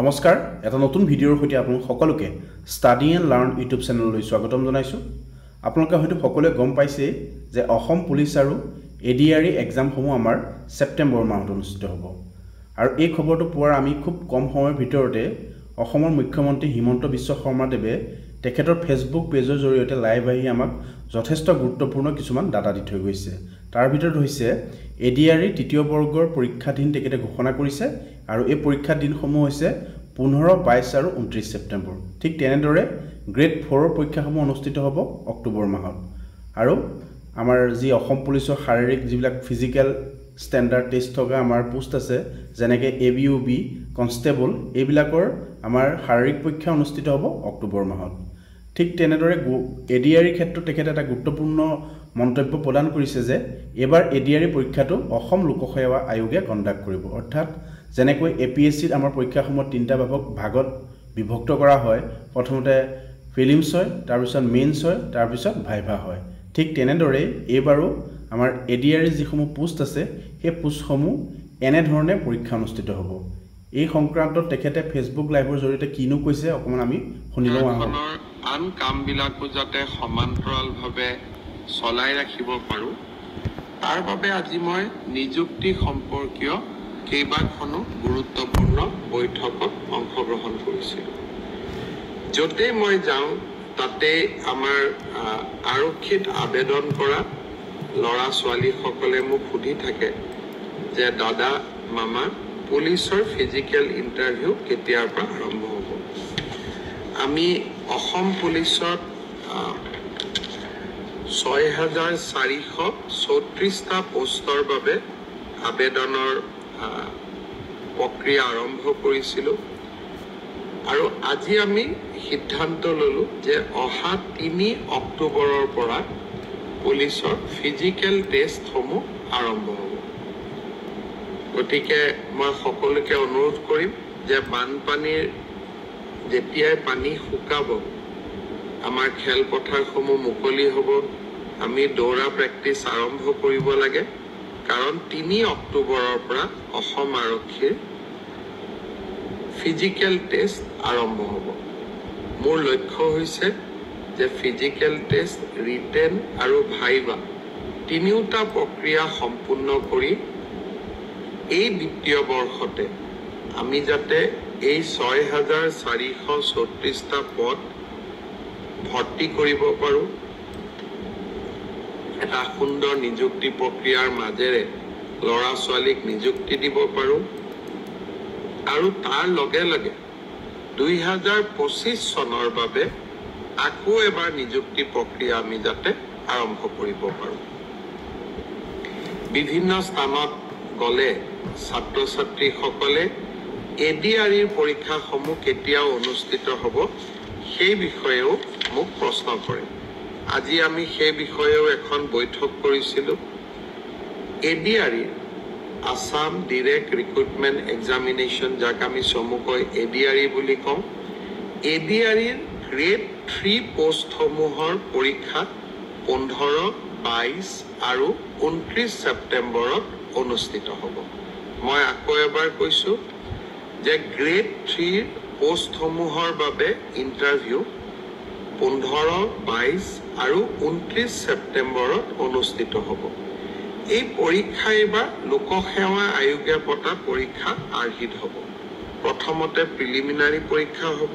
নমস্কাৰ এটা নতুন ভিডিঅ'ৰ সৈতে আপোনালোক সকলোকে ষ্টাডি এণ্ড লাৰ্ণ ইউটিউব চেনেললৈ স্বাগতম জনাইছোঁ। আপোনালোকে হয়তো সকলোৱে গম পাইছে যে অসম পুলিচ আৰু এডিআৰই এক্সামসমূহ আমাৰ ছেপ্টেম্বৰ মাহত অনুষ্ঠিত হ'ব। আৰু এই খবৰটো পোৱাৰ আমি খুব কম সময়ৰ ভিতৰতে অসমৰ মুখ্যমন্ত্ৰী হিমন্ত বিশ্ব শৰ্মাদেৱে তেখেতৰ ফেচবুক পেজৰ জৰিয়তে লাইভ আহি আমাক যথেষ্ট গুৰুত্বপূৰ্ণ কিছুমান ডাটা দি থৈ গৈছে। তাৰ ভিতৰত হৈছে এডিআৰই তৃতীয় বৰ্গৰ পৰীক্ষা দিন তেখেতে ঘোষণা কৰিছে আৰু এই পৰীক্ষা দিনসমূহ হৈছে 15, 22 আৰু 29 ছেপ্টেম্বৰ। ঠিক তেনেদৰে গ্ৰেড 4ৰ পৰীক্ষাসমূহ অনুষ্ঠিত হ'ব অক্টোবৰ মাহত। আৰু আমাৰ যি অসম পুলিচৰ শাৰীৰিক যিবিলাক ফিজিকেল ষ্টেণ্ডাৰ্ড টেষ্ট থকা আমাৰ পোষ্ট আছে যেনেকৈ ABUB, কনষ্টেবল এইবিলাকৰ আমাৰ শাৰীৰিক পৰীক্ষা অনুষ্ঠিত হ'ব অক্টোবৰ মাহত। ঠিক তেনেদৰে এডিআৰইৰ ক্ষেত্ৰত তেখেতে এটা গুৰুত্বপূৰ্ণ মন্তব্য প্ৰদান কৰিছে যে এবাৰ এডিআৰই পৰীক্ষাটো অসম লোকসেৱা আয়োগে কণ্ডাক্ট কৰিব। অৰ্থাৎ যেনেকৈ APSCত আমাৰ পৰীক্ষাসমূহ 3টা ভাগত বিভক্ত কৰা হয়, প্ৰথমতে প্ৰিলিমছ হয়, তাৰপিছত মেইনছ হয়, তাৰপিছত ভাইভা হয়। ঠিক তেনেদৰে এইবাৰো আমাৰ এডিআৰইৰ যিসমূহ পোষ্ট আছে সেই পোষ্টসমূহ এনেধৰণে পৰীক্ষা অনুষ্ঠিত হ'ব। এই সংক্ৰান্তত তেখেতে ফেচবুক লাইভৰ জৰিয়তে কিনো কৈছে অকণমান আমি শুনি লওঁ। আন কামবিলাকো যাতে সমান্তৰালভাৱে চলাই ৰাখিব পাৰোঁ তাৰ বাবে আজি মই নিযুক্তি সম্পৰ্কীয় কেইবাখনো গুৰুত্বপূৰ্ণ বৈঠকত অংশগ্ৰহণ কৰিছিলোঁ। য'তে মই যাওঁ তাতে আমাৰ আৰক্ষীত আবেদন কৰা ল'ৰা ছোৱালীসকলে মোক সুধি থাকে যে দাদা মামা পুলিচৰ ফিজিকেল ইণ্টাৰভিউ কেতিয়াৰ পৰা আৰম্ভ হ'ব। আমি অসম পুলিচত 6,434টা পোষ্টৰ বাবে আবেদনৰ প্ৰক্ৰিয়া আৰম্ভ কৰিছিলোঁ আৰু আজি আমি সিদ্ধান্ত ল'লোঁ যে অহা 3 অক্টোবৰৰ পৰা পুলিচৰ ফিজিকেল টেষ্টসমূহ আৰম্ভ হ'ব। গতিকে মই সকলোকে অনুৰোধ কৰিম যে বানপানীৰ যেতিয়াই পানী শুকাব আমাৰ খেলপথাৰসমূহ মুকলি হ'ব, আমি দৌৰা প্ৰেক্টিছ আৰম্ভ কৰিব লাগে। কাৰণ 3 অক্টোবৰৰ পৰা অসম আৰক্ষীৰ ফিজিকেল টেষ্ট আৰম্ভ হ'ব। মোৰ লক্ষ্য হৈছে যে ফিজিকেল টেষ্ট, ৰিটেন আৰু ভাইভা তিনিওটা প্ৰক্ৰিয়া সম্পূৰ্ণ কৰি এই বিত্তীয় বৰ্ষতে আমি যাতে এই 6,434টা পদ ভৰ্তি কৰিব পাৰোঁ, এটা সুন্দৰ নিযুক্তি প্ৰক্ৰিয়াৰ মাজেৰে ল'ৰা ছোৱালীক নিযুক্তি দিব পাৰোঁ আৰু তাৰ লগে লগে 2025 চনৰ বাবে আকৌ এবাৰ নিযুক্তি প্ৰক্ৰিয়া আমি যাতে আৰম্ভ কৰিব পাৰোঁ। বিভিন্ন স্থানত গ'লে ছাত্ৰ ছাত্ৰীসকলে এডিআৰইৰ পৰীক্ষাসমূহ কেতিয়া অনুষ্ঠিত হ'ব সেই বিষয়েও মোক প্ৰশ্ন কৰে। আজি আমি সেই বিষয়েও এখন বৈঠক কৰিছিলোঁ। এডিআৰইৰ আসাম ডিৰেক্ট ৰিক্ৰুটমেণ্ট এক্সামিনেশ্যন, যাক আমি চমুকৈ এডিআৰই বুলি কওঁ, এডিআৰইৰ গ্ৰেড 3 পোষ্টসমূহৰ পৰীক্ষা 15, 22 আৰু 29 ছেপ্টেম্বৰত অনুষ্ঠিত হ'ব। মই আকৌ এবাৰ কৈছোঁ যে গ্ৰেড 3 পোষ্টসমূহৰ বাবে ইণ্টাৰভিউ 15, 22 আৰু 29 ছেপ্টেম্বৰত অনুষ্ঠিত হ'ব। এই পৰীক্ষা এইবাৰ লোকসেৱা আয়োগে পতা পৰীক্ষা আৰ্হিত হ'ব। প্ৰথমতে প্ৰিলিমিনাৰী পৰীক্ষা হ'ব,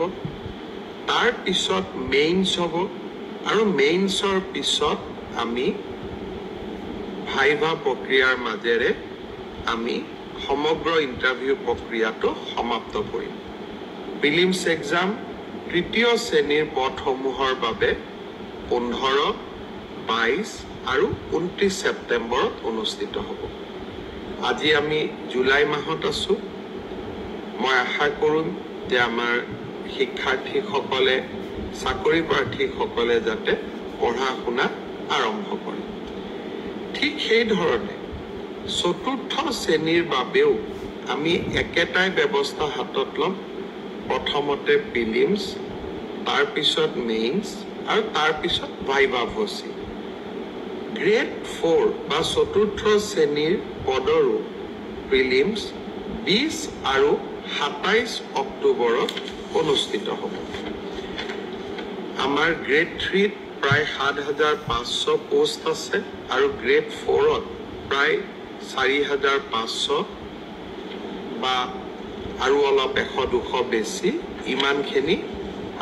তাৰ পিছত মেইনছ হ'ব আৰু মেইনছৰ পিছত আমি ভাইভা প্ৰক্ৰিয়াৰ মাজেৰে আমি সমগ্ৰ ইণ্টাৰভিউ প্ৰক্ৰিয়াটো সমাপ্ত কৰিম। প্ৰিলিমছ এক্সাম তৃতীয় শ্ৰেণীৰ পদসমূহৰ বাবে 15, 22 আৰু 29 ছেপ্টেম্বৰত অনুষ্ঠিত হ'ব। আজি আমি জুলাই মাহত আছোঁ। মই আশা কৰিম যে আমাৰ শিক্ষাৰ্থীসকলে, চাকৰি প্ৰাৰ্থীসকলে যাতে পঢ়া শুনা আৰম্ভ কৰে। ঠিক সেইধৰণে 4ৰ্থ শ্ৰেণীৰ বাবেও আমি একেটাই ব্যৱস্থা হাতত ল'ম। প্ৰথমতে প্ৰিলিমছ, তাৰপিছত মেইনছ আৰু তাৰপিছত ভাইভা ভচি। গ্ৰেড 4 বা 4ৰ্থ শ্ৰেণীৰ পদৰো প্ৰিলিমছ 20 আৰু 27 অক্টোবৰত অনুষ্ঠিত হ'ব। আমাৰ গ্ৰেড 3ত প্ৰায় 7,500 পোষ্ট আছে আৰু গ্ৰেড 4ত প্ৰায় 4,500 বা আৰু অলপ 100-200 বেছি ইমানখিনি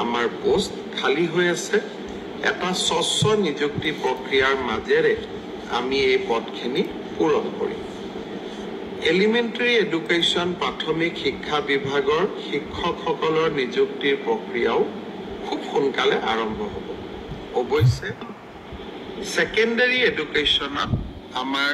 আমাৰ পোষ্ট খালী হৈ আছে। এটা স্বচ্ছ নিযুক্তি প্ৰক্ৰিয়াৰ মাজেৰে আমি এই পদখিনি পূৰণ কৰিম। এলিমেণ্টাৰী এডুকেশ্যন প্ৰাথমিক শিক্ষা বিভাগৰ শিক্ষকসকলৰ নিযুক্তিৰ প্ৰক্ৰিয়াও খুব সোনকালে আৰম্ভ হ'ব। অৱশ্যে ছেকেণ্ডাৰী এডুকেশ্যনত আমাৰ